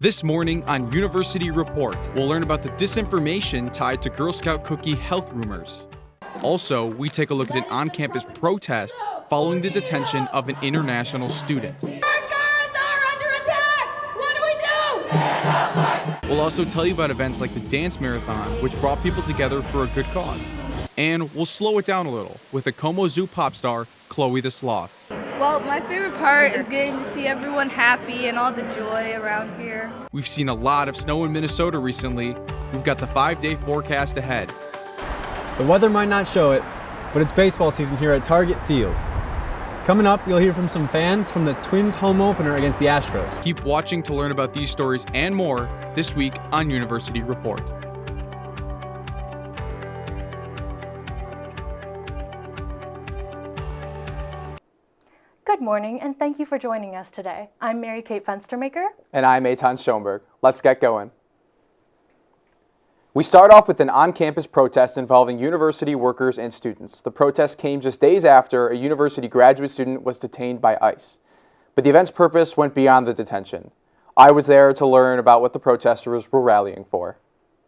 This morning on University Report, we'll learn about the disinformation tied to Girl Scout cookie health rumors. Also, we take a look at an on-campus protest following the detention of an international student. Our girls are under attack! What do we do? We'll also tell you about events like the Dance Marathon, which brought people together for a good cause. And we'll slow it down a little with a Como Zoo pop star, Chloe the Sloth. Well, my favorite part is getting to see everyone happy and all the joy around here. We've seen a lot of snow in Minnesota recently. We've got the 5-day forecast ahead. The weather might not show it, but it's baseball season here at Target Field. Coming up, you'll hear from some fans from the Twins home opener against the Astros. Keep watching to learn about these stories and more this week on University Report. Good morning, and thank you for joining us today. I'm Mary Kate Fenstermaker. And I'm Eitan Schoenberg. Let's get going. We start off with an on-campus protest involving university workers and students. The protest came just days after a university graduate student was detained by ICE. But the event's purpose went beyond the detention. I was there to learn about what the protesters were rallying for.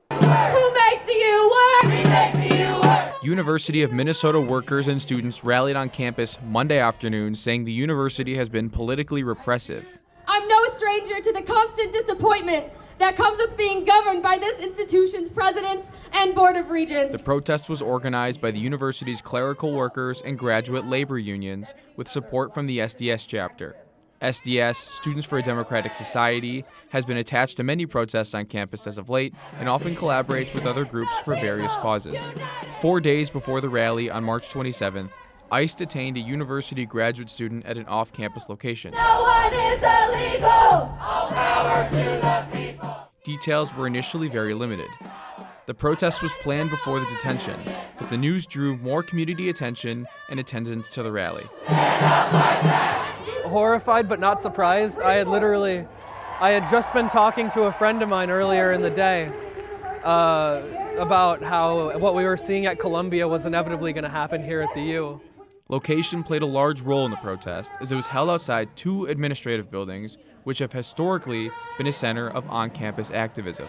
Who makes the U work? We make the U work! University of Minnesota workers and students rallied on campus Monday afternoon, saying the university has been politically repressive. I'm no stranger to the constant disappointment that comes with being governed by this institution's presidents and board of regents. The protest was organized by the university's clerical workers and graduate labor unions with support from the SDS chapter. SDS, Students for a Democratic Society, has been attached to many protests on campus as of late and often collaborates with other groups for various causes. 4 days before the rally on March 27th, ICE detained a university graduate student at an off-campus location. No one is illegal! All power to the people! Details were initially very limited. The protest was planned before the detention, but the news drew more community attention and attendance to the rally. Horrified but not surprised. I had just been talking to a friend of mine earlier in the day about how what we were seeing at Columbia was inevitably going to happen here at the U. Location played a large role in the protest as it was held outside 2 administrative buildings, which have historically been a center of on-campus activism.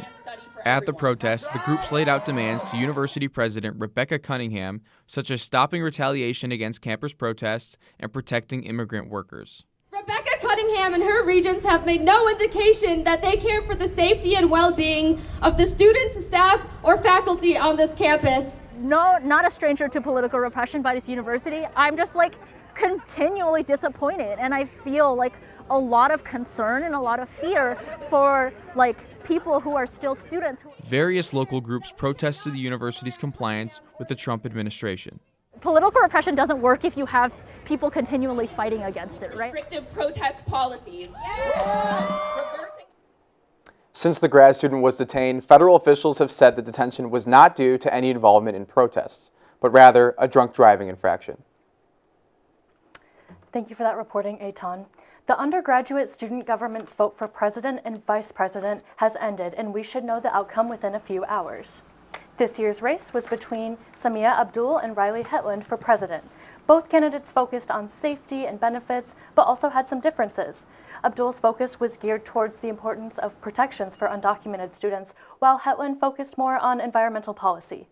At the protest, the groups laid out demands to University President Rebecca Cunningham, such as stopping retaliation against campus protests and protecting immigrant workers. Rebecca Cunningham and her regents have made no indication that they care for the safety and well-being of the students, staff, or faculty on this campus. No, not a stranger to political repression by this university. I'm just continually disappointed, and I feel a lot of concern and a lot of fear for people who are still students. Various local groups protested the university's compliance with the Trump administration. Political repression doesn't work if you have people continually fighting against it, right? Restrictive protest policies. Since the grad student was detained, federal officials have said the detention was not due to any involvement in protests, but rather a drunk driving infraction. Thank you for that reporting, Eitan. The undergraduate student government's vote for president and vice president has ended, and we should know the outcome within a few hours. This year's race was between Samia Abdul and Riley Hetland for president. Both candidates focused on safety and benefits, but also had some differences. Abdul's focus was geared towards the importance of protections for undocumented students, while Hetland focused more on environmental policy.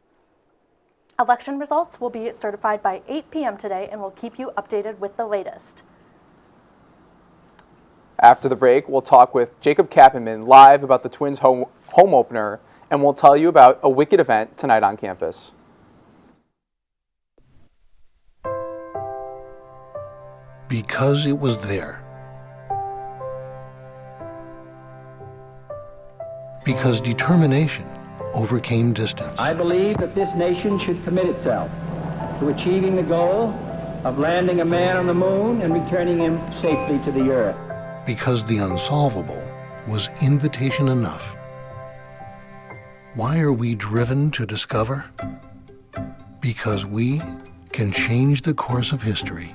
Election results will be certified by 8 p.m. today, and we'll keep you updated with the latest. After the break, we'll talk with Jacob Kappenman live about the Twins home opener, and we'll tell you about a wicked event tonight on campus. Because it was there. Because determination overcame distance. I believe that this nation should commit itself to achieving the goal of landing a man on the moon and returning him safely to the earth. Because the unsolvable was invitation enough. Why are we driven to discover? Because we can change the course of history.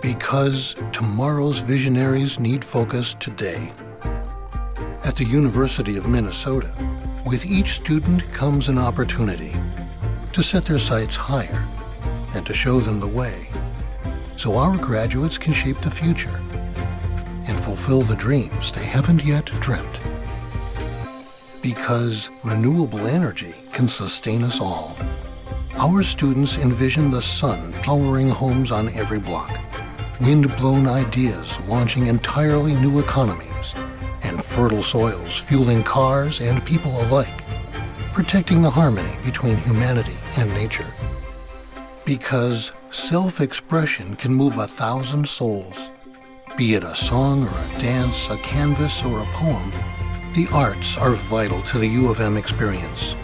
Because tomorrow's visionaries need focus today. At the University of Minnesota, with each student comes an opportunity to set their sights higher and to show them the way, so our graduates can shape the future and fulfill the dreams they haven't yet dreamt. Because renewable energy can sustain us all. Our students envision the sun powering homes on every block, wind-blown ideas launching entirely new economies, and fertile soils fueling cars and people alike, protecting the harmony between humanity and nature. Because self-expression can move 1,000 souls. Be it a song or a dance, a canvas or a poem, the arts are vital to the U of M experience,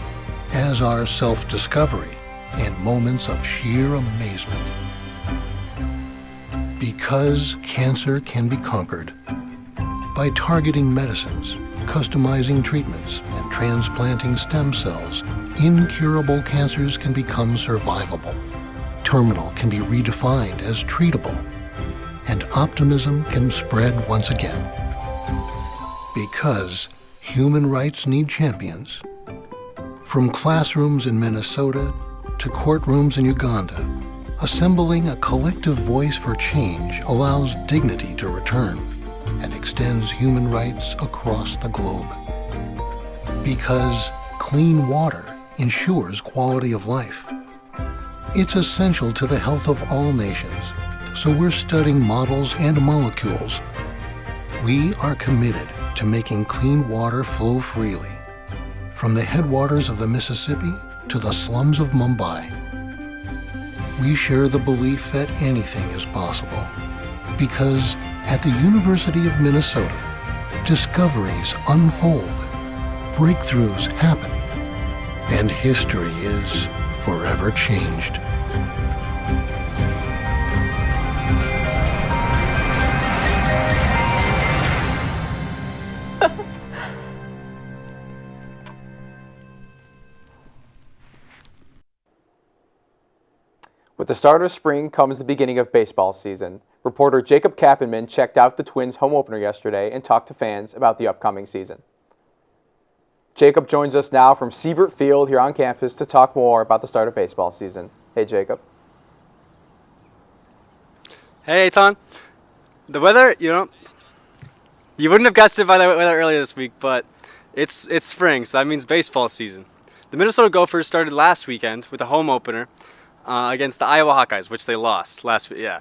as are self-discovery and moments of sheer amazement. Because cancer can be conquered by targeting medicines, customizing treatments, and transplanting stem cells, incurable cancers can become survivable. Terminal can be redefined as treatable, and optimism can spread once again. Because human rights need champions. From classrooms in Minnesota to courtrooms in Uganda, assembling a collective voice for change allows dignity to return and extends human rights across the globe. Because clean water ensures quality of life. It's essential to the health of all nations, so we're studying models and molecules. We are committed to making clean water flow freely, from the headwaters of the Mississippi to the slums of Mumbai. We share the belief that anything is possible, because at the University of Minnesota, discoveries unfold, breakthroughs happen, and history is forever changed. With the start of spring comes the beginning of baseball season. Reporter Jacob Kappenman checked out the Twins' home opener yesterday and talked to fans about the upcoming season. Jacob joins us now from Siebert Field here on campus to talk more about the start of baseball season. Hey, Jacob. Hey, Ton. The weather, you wouldn't have guessed it by the weather earlier this week, but it's spring, so that means baseball season. The Minnesota Gophers started last weekend with a home opener against the Iowa Hawkeyes, which they lost last week. Yeah,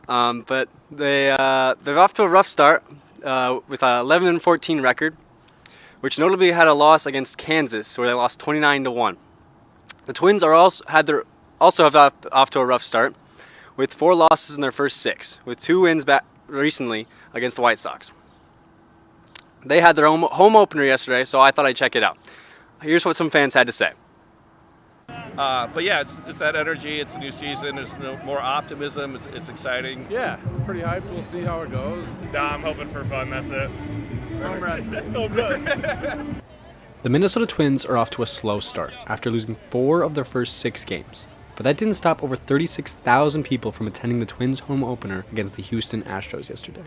but they're off to a rough start with a 11-14 record, which notably had a loss against Kansas, where they lost 29-1. The Twins are also have off to a rough start, with 4 losses in their first 6, with 2 wins back recently against the White Sox. They had their home opener yesterday, so I thought I'd check it out. Here's what some fans had to say. But yeah, it's that energy. It's a new season. There's more optimism. It's exciting. Yeah, pretty hyped. We'll see how it goes. I'm hoping for fun. That's it. Home run. The Minnesota Twins are off to a slow start after losing 4 of their first 6 games. But that didn't stop over 36,000 people from attending the Twins' home opener against the Houston Astros yesterday.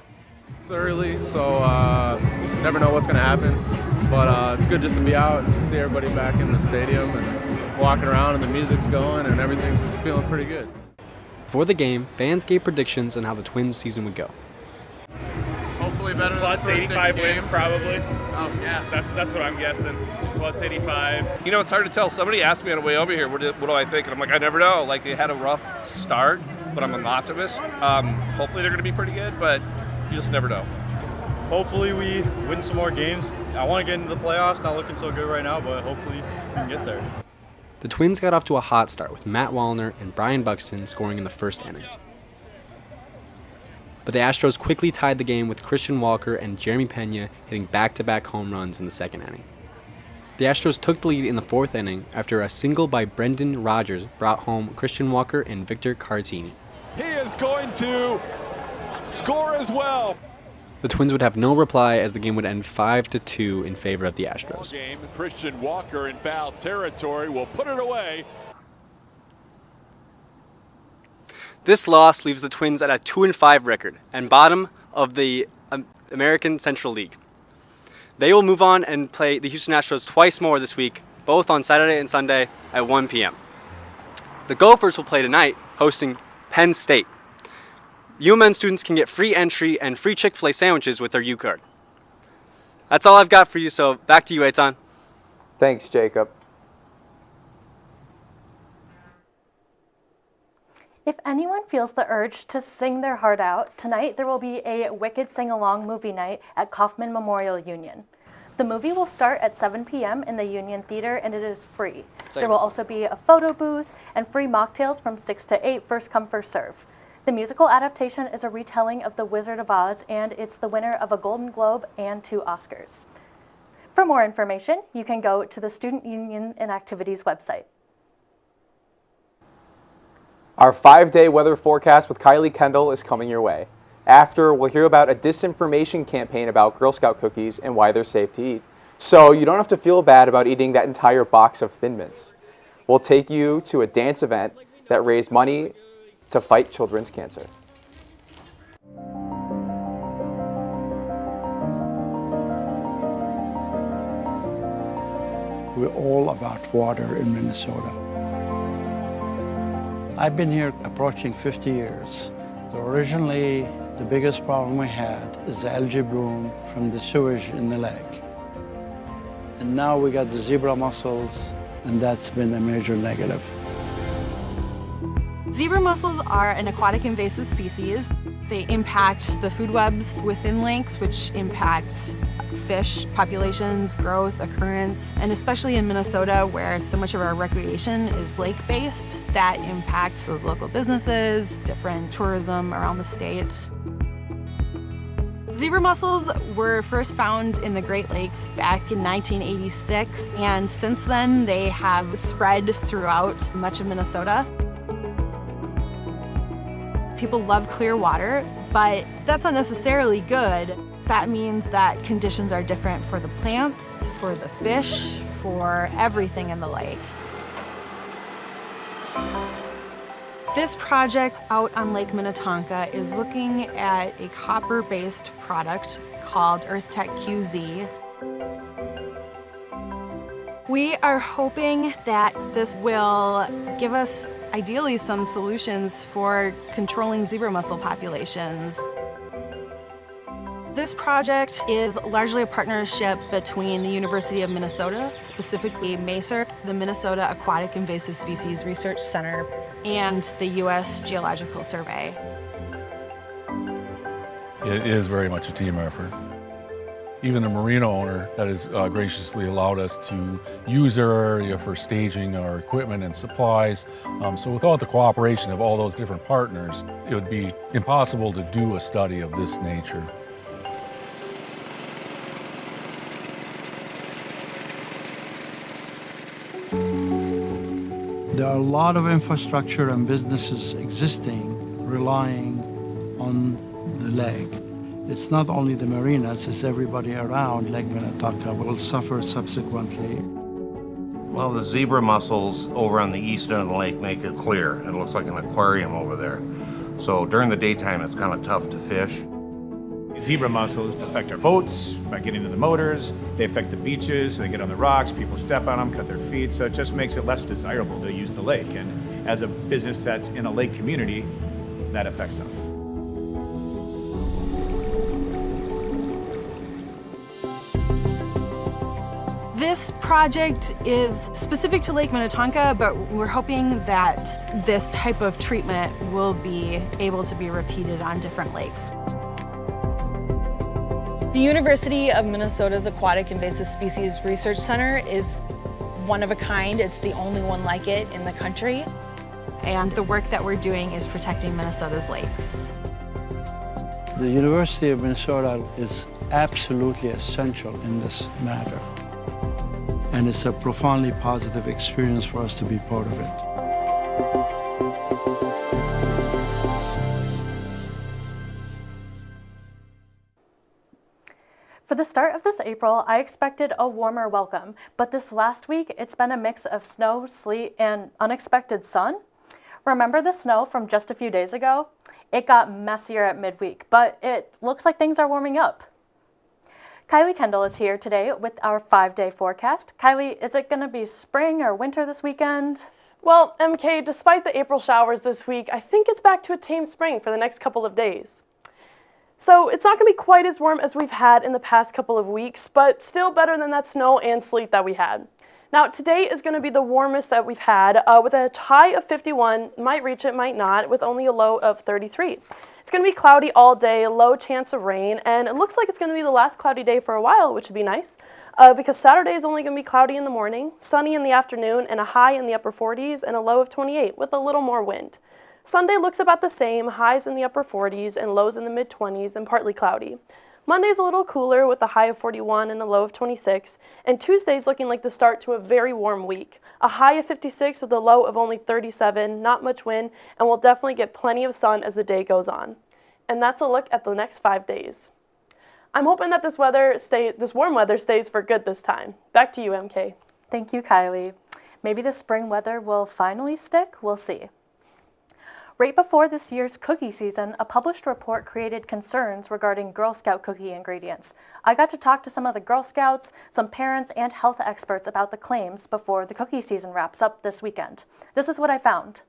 It's early, so never know what's going to happen. But it's good just to be out and see everybody back in the stadium and walking around and the music's going and everything's feeling pretty good. Before the game, fans gave predictions on how the Twins' season would go. Hopefully better Plus than the first 85 6 wins, games. probably. Yeah. That's what I'm guessing. Plus 85. It's hard to tell. Somebody asked me on the way over here, what do I think? And I'm like, I never know. Like, they had a rough start, but I'm an optimist. Hopefully they're going to be pretty good, but you just never know. Hopefully we win some more games. I want to get into the playoffs. Not looking so good right now, but hopefully we can get there. The Twins got off to a hot start with Matt Wallner and Brian Buxton scoring in the first inning. But the Astros quickly tied the game with Christian Walker and Jeremy Pena hitting back-to-back home runs in the second inning. The Astros took the lead in the fourth inning after a single by Brendan Rodgers brought home Christian Walker and Victor Cartini. He is going to score as well. The Twins would have no reply as the game would end 5-2 in favor of the Astros. Game, Christian Walker in foul territory will put it away. This loss leaves the Twins at a 2-5 record and bottom of the American Central League. They will move on and play the Houston Astros twice more this week, both on Saturday and Sunday at 1 p.m. The Gophers will play tonight, hosting Penn State. UMN students can get free entry and free Chick-fil-A sandwiches with their U card. That's all I've got for you, so back to you, Eitan. Thanks, Jacob. If anyone feels the urge to sing their heart out, tonight there will be a Wicked Sing-Along movie night at Kaufman Memorial Union. The movie will start at 7 p.m. in the Union Theater, and it is free. There will also be a photo booth and free mocktails from 6 to 8, first come, first serve. The musical adaptation is a retelling of The Wizard of Oz, and it's the winner of a Golden Globe and 2 Oscars. For more information, you can go to the Student Union and Activities website. Our 5-day weather forecast with Kylie Kendall is coming your way. After, we'll hear about a disinformation campaign about Girl Scout cookies and why they're safe to eat. So you don't have to feel bad about eating that entire box of Thin Mints. We'll take you to a dance event that raised money to fight children's cancer. We're all about water in Minnesota. I've been here approaching 50 years. Originally, the biggest problem we had is the algae bloom from the sewage in the lake. And now we got the zebra mussels, and that's been a major negative. Zebra mussels are an aquatic invasive species. They impact the food webs within lakes, which impact fish populations, growth, occurrence, and especially in Minnesota, where so much of our recreation is lake-based, that impacts those local businesses, different tourism around the state. Zebra mussels were first found in the Great Lakes back in 1986, and since then they have spread throughout much of Minnesota. People love clear water, but that's not necessarily good. That means that conditions are different for the plants, for the fish, for everything in the lake. This project out on Lake Minnetonka is looking at a copper-based product called EarthTech QZ. We are hoping that this will give us ideally some solutions for controlling zebra mussel populations. This project is largely a partnership between the University of Minnesota, specifically MACER, the Minnesota Aquatic Invasive Species Research Center, and the U.S. Geological Survey. It is very much a team effort. Even the marina owner that has graciously allowed us to use their area for staging our equipment and supplies. So without the cooperation of all those different partners, it would be impossible to do a study of this nature. There are a lot of infrastructure and businesses existing relying on the lake. It's not only the marinas, it's everybody around Lake Minnetonka will suffer subsequently. Well, the zebra mussels over on the east end of the lake make it clear. It looks like an aquarium over there. So during the daytime, it's kind of tough to fish. Zebra mussels affect our boats by getting into the motors. They affect the beaches. They get on the rocks. People step on them, cut their feet. So it just makes it less desirable to use the lake. And as a business that's in a lake community, that affects us. This project is specific to Lake Minnetonka, but we're hoping that this type of treatment will be able to be repeated on different lakes. The University of Minnesota's Aquatic Invasive Species Research Center is one of a kind. It's the only one like it in the country. And the work that we're doing is protecting Minnesota's lakes. The University of Minnesota is absolutely essential in this matter. And it's a profoundly positive experience for us to be part of it. For the start of this April, I expected a warmer welcome, but this last week, it's been a mix of snow, sleet, and unexpected sun. Remember the snow from just a few days ago? It got messier at midweek, but it looks like things are warming up. Kylie Kendall is here today with our 5-day forecast. Kylie, is it going to be spring or winter this weekend? Well, MK, despite the April showers this week, I think it's back to a tame spring for the next couple of days. So it's not going to be quite as warm as we've had in the past couple of weeks, but still better than that snow and sleet that we had. Now, today is going to be the warmest that we've had, with a high of 51, might reach it, might not, with only a low of 33. It's going to be cloudy all day, low chance of rain, and it looks like it's going to be the last cloudy day for a while, which would be nice, because Saturday is only going to be cloudy in the morning, sunny in the afternoon, and a high in the upper 40s and a low of 28 with a little more wind. Sunday looks about the same, highs in the upper 40s and lows in the mid-20s and partly cloudy. Monday's a little cooler with a high of 41 and a low of 26, and Tuesday's looking like the start to a very warm week. A high of 56 with a low of only 37, not much wind, and we'll definitely get plenty of sun as the day goes on. And that's a look at the next 5 days. I'm hoping that this warm weather stays for good this time. Back to you, MK. Thank you, Kylie. Maybe the spring weather will finally stick. We'll see. Right before this year's cookie season, a published report created concerns regarding Girl Scout cookie ingredients. I got to talk to some of the Girl Scouts, some parents, and health experts about the claims before the cookie season wraps up this weekend. This is what I found.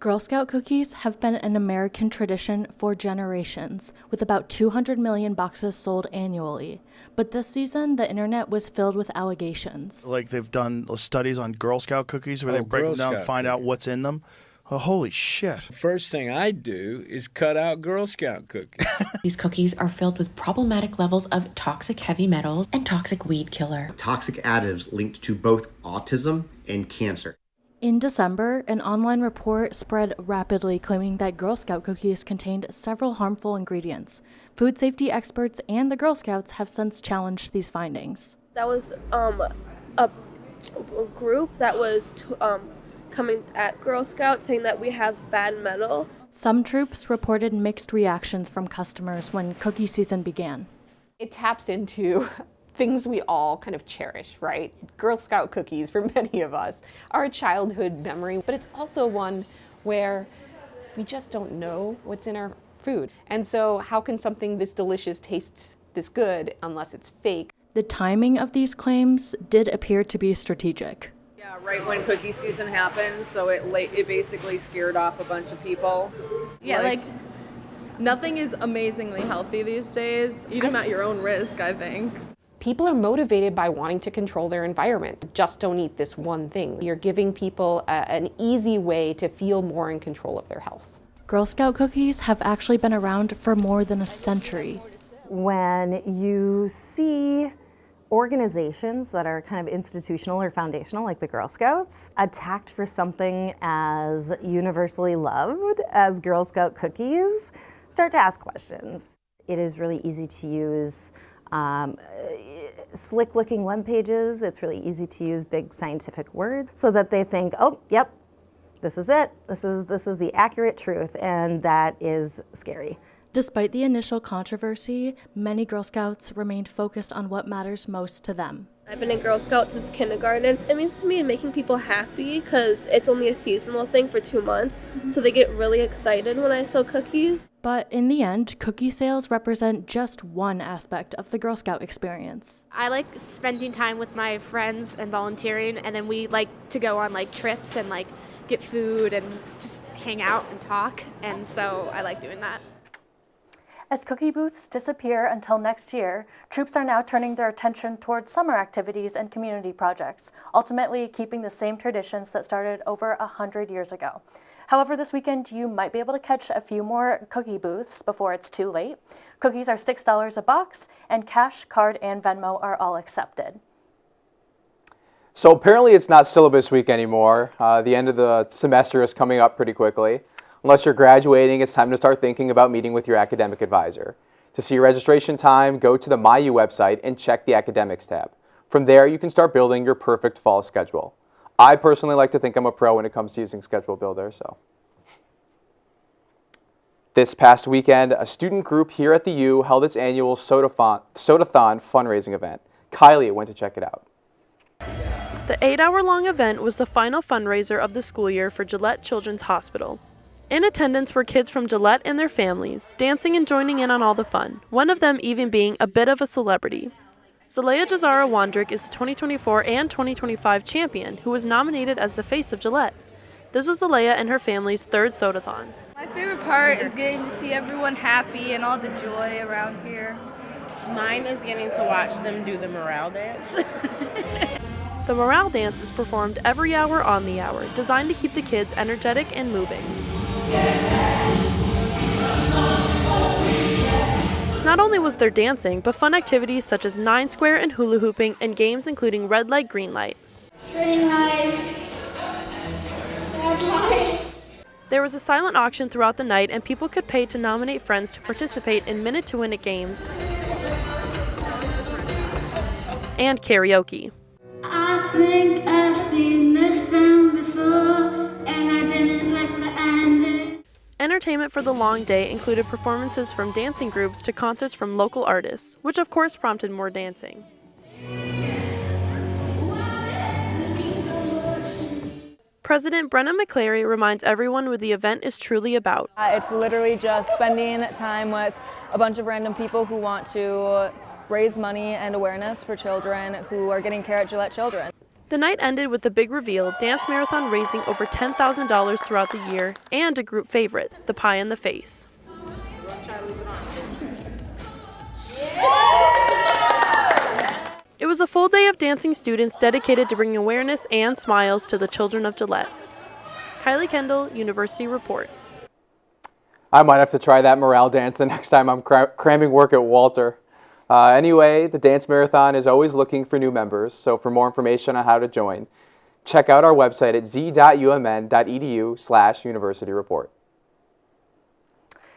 Girl Scout cookies have been an American tradition for generations, with about 200 million boxes sold annually. But this season, the internet was filled with allegations. Like they've done studies on Girl Scout cookies where they break them down and find out what's in them. Oh, holy shit. First thing I do is cut out Girl Scout cookies. These cookies are filled with problematic levels of toxic heavy metals and toxic weed killer. Toxic additives linked to both autism and cancer. In December, an online report spread rapidly claiming that Girl Scout cookies contained several harmful ingredients. Food safety experts and the Girl Scouts have since challenged these findings. That was a group that was coming at Girl Scouts saying that we have bad metal. Some troops reported mixed reactions from customers when cookie season began. It taps into things we all kind of cherish, right? Girl Scout cookies, for many of us, are a childhood memory, but it's also one where we just don't know what's in our food. And so how can something this delicious taste this good unless it's fake? The timing of these claims did appear to be strategic. Yeah, right when cookie season happened, so it basically scared off a bunch of people. Yeah, like nothing is amazingly healthy these days. Eat them at your own risk, I think. People are motivated by wanting to control their environment. Just don't eat this one thing. You're giving people an easy way to feel more in control of their health. Girl Scout cookies have actually been around for more than a century. When you see organizations that are kind of institutional or foundational, like the Girl Scouts, attacked for something as universally loved as Girl Scout cookies, start to ask questions. It is really easy to use slick-looking web pages. It's really easy to use big scientific words so that they think, oh, yep, this is it. This is the accurate truth, and that is scary. Despite the initial controversy, many Girl Scouts remained focused on what matters most to them. I've been a Girl Scout since kindergarten. It means to me making people happy because it's only a seasonal thing for 2 months, so they get really excited when I sell cookies. But in the end, cookie sales represent just one aspect of the Girl Scout experience. I like spending time with my friends and volunteering, and then we like to go on trips and get food and just hang out and talk, and so I like doing that. As cookie booths disappear until next year, troops are now turning their attention towards summer activities and community projects, ultimately keeping the same traditions that started over 100 years ago. However, this weekend you might be able to catch a few more cookie booths before it's too late. Cookies are $6 a box, and cash, card, and Venmo are all accepted. So apparently it's not syllabus week anymore. The end of the semester is coming up pretty quickly. Unless you're graduating, it's time to start thinking about meeting with your academic advisor. To see your registration time, go to the MyU website and check the Academics tab. From there, you can start building your perfect fall schedule. I personally like to think I'm a pro when it comes to using Schedule Builder, so. This past weekend, a student group here at the U held its annual Sodathon fundraising event. Kylie went to check it out. The 8-hour-long event was the final fundraiser of the school year for Gillette Children's Hospital. In attendance were kids from Gillette and their families, dancing and joining in on all the fun, one of them even being a bit of a celebrity. Zalea Jazara Wandrick is the 2024 and 2025 champion who was nominated as the face of Gillette. This was Zalea and her family's third sodathon. My favorite part is getting to see everyone happy and all the joy around here. Mine is getting to watch them do the morale dance. The morale dance is performed every hour on the hour, designed to keep the kids energetic and moving. Not only was there dancing, but fun activities such as 9 square and hula hooping, and games including red light, green light. Green light. Red light. There was a silent auction throughout the night, and people could pay to nominate friends to participate in minute-to-win-it games and karaoke. I think I've seen this film before, and I didn't like the ending. Entertainment for the long day included performances from dancing groups to concerts from local artists, which of course prompted more dancing. President Brenna McClary reminds everyone what the event is truly about. It's literally just spending time with a bunch of random people who want to raise money and awareness for children who are getting care at Gillette Children. The night ended with the big reveal, Dance Marathon raising over $10,000 throughout the year, and a group favorite, the Pie in the Face. It was a full day of dancing students dedicated to bringing awareness and smiles to the children of Gillette. Kylie Kendall, University Report. I might have to try that morale dance the next time I'm cramming work at Walter. Anyway, the Dance Marathon is always looking for new members, so for more information on how to join, check out our website at z.umn.edu/universityreport.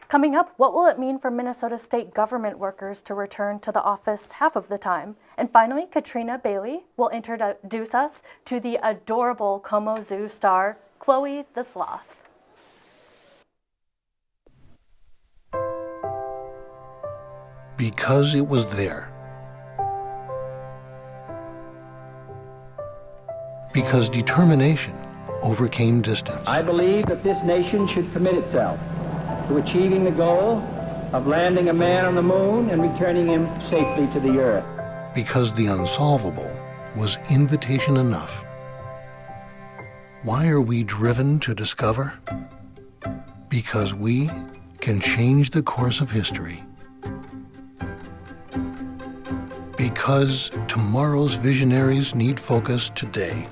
Coming up, what will it mean for Minnesota state government workers to return to the office half of the time? And finally, Katrina Bailey will introduce us to the adorable Como Zoo star, Chloe the Sloth. Because it was there. Because determination overcame distance. I believe that this nation should commit itself to achieving the goal of landing a man on the moon and returning him safely to the earth. Because the unsolvable was invitation enough. Why are we driven to discover? Because we can change the course of history. Because tomorrow's visionaries need focus today.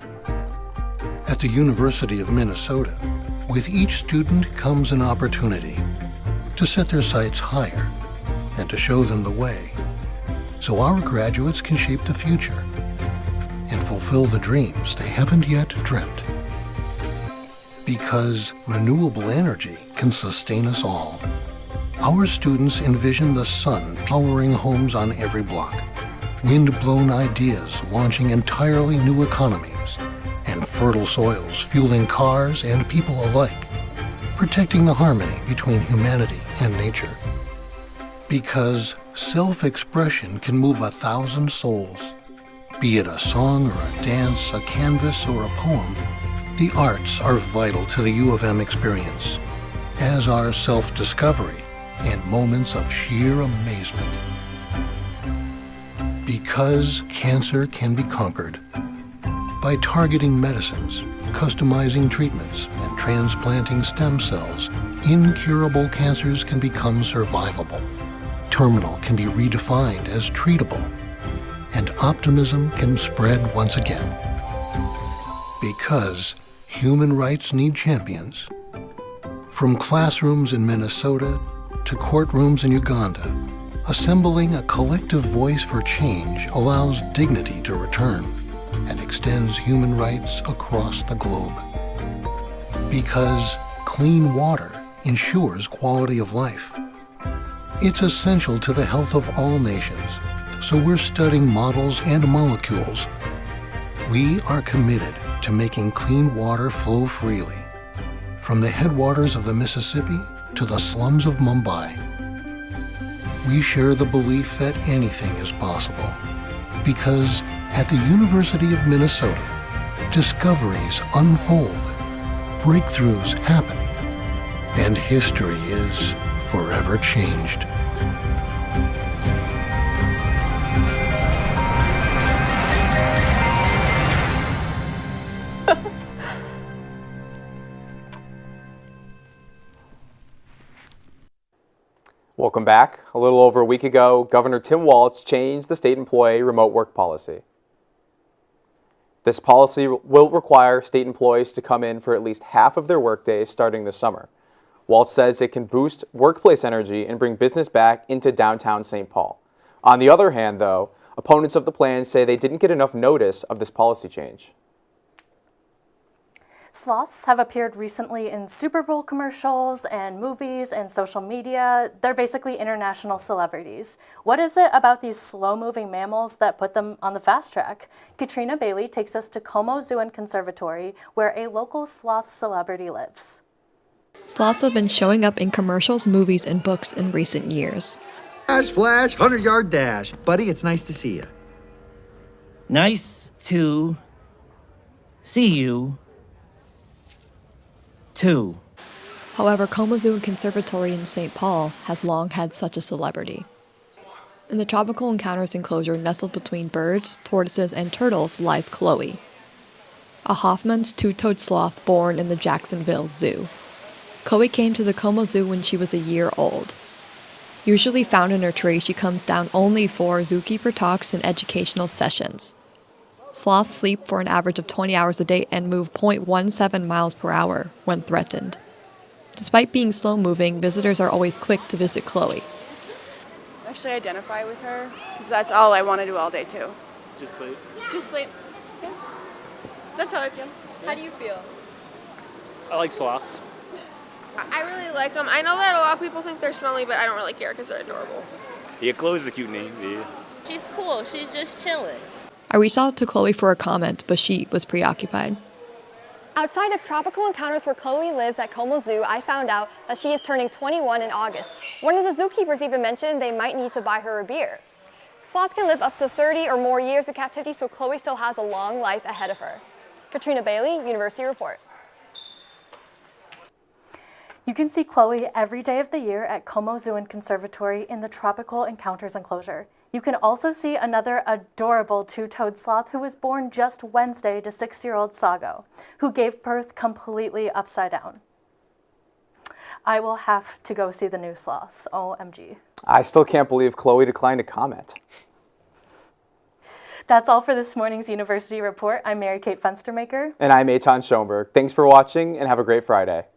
At the University of Minnesota, with each student comes an opportunity to set their sights higher and to show them the way, so our graduates can shape the future and fulfill the dreams they haven't yet dreamt. Because renewable energy can sustain us all. Our students envision the sun powering homes on every block, wind-blown ideas launching entirely new economies, and fertile soils fueling cars and people alike, protecting the harmony between humanity and nature. Because self-expression can move 1,000 souls. Be it a song or a dance, a canvas or a poem, the arts are vital to the U of M experience, as are self-discovery and moments of sheer amazement. Because cancer can be conquered by targeting medicines, customizing treatments, and transplanting stem cells, incurable cancers can become survivable. Terminal can be redefined as treatable, and optimism can spread once again. Because human rights need champions. From classrooms in Minnesota to courtrooms in Uganda, assembling a collective voice for change allows dignity to return and extends human rights across the globe. Because clean water ensures quality of life. It's essential to the health of all nations, so we're studying models and molecules. We are committed to making clean water flow freely, from the headwaters of the Mississippi to the slums of Mumbai. We share the belief that anything is possible, because at the University of Minnesota, discoveries unfold, breakthroughs happen, and history is forever changed. Welcome back. A little over a week ago, Governor Tim Walz changed the state employee remote work policy. This policy will require state employees to come in for at least half of their workdays starting this summer. Walz says it can boost workplace energy and bring business back into downtown St. Paul. On the other hand, though, opponents of the plan say they didn't get enough notice of this policy change. Sloths have appeared recently in Super Bowl commercials and movies and social media. They're basically international celebrities. What is it about these slow-moving mammals that put them on the fast track? Katrina Bailey takes us to Como Zoo and Conservatory, where a local sloth celebrity lives. Sloths have been showing up in commercials, movies, and books in recent years. Flash, flash, 100-yard dash. Buddy, it's nice to see you. Nice to see you, too. However, Como Zoo and Conservatory in St. Paul has long had such a celebrity. In the tropical encounters enclosure nestled between birds, tortoises, and turtles lies Chloe, a Hoffman's two-toed sloth born in the Jacksonville Zoo. Chloe came to the Como Zoo when she was a year old. Usually found in her tree, she comes down only for zookeeper talks and educational sessions. Sloths sleep for an average of 20 hours a day and move 0.17 miles per hour when threatened. Despite being slow-moving, visitors are always quick to visit Chloe. I actually identify with her because that's all I want to do all day too. Just sleep? Just sleep. Yeah. That's how I feel. How do you feel? I like sloths. I really like them. I know that a lot of people think they're smelly, but I don't really care because they're adorable. Yeah, Chloe's a cute name. Yeah. She's cool. She's just chilling. I reached out to Chloe for a comment, but she was preoccupied. Outside of tropical encounters where Chloe lives at Como Zoo, I found out that she is turning 21 in August. One of the zookeepers even mentioned they might need to buy her a beer. Sloths can live up to 30 or more years of captivity, so Chloe still has a long life ahead of her. Katrina Bailey, University Report. You can see Chloe every day of the year at Como Zoo and Conservatory in the Tropical Encounters enclosure. You can also see another adorable two-toed sloth who was born just Wednesday to 6-year-old Sago, who gave birth completely upside down. I will have to go see the new sloths, OMG. I still can't believe Chloe declined to comment. That's all for this morning's University Report. I'm Mary Kate Fenstermaker. And I'm Eitan Schoenberg. Thanks for watching and have a great Friday.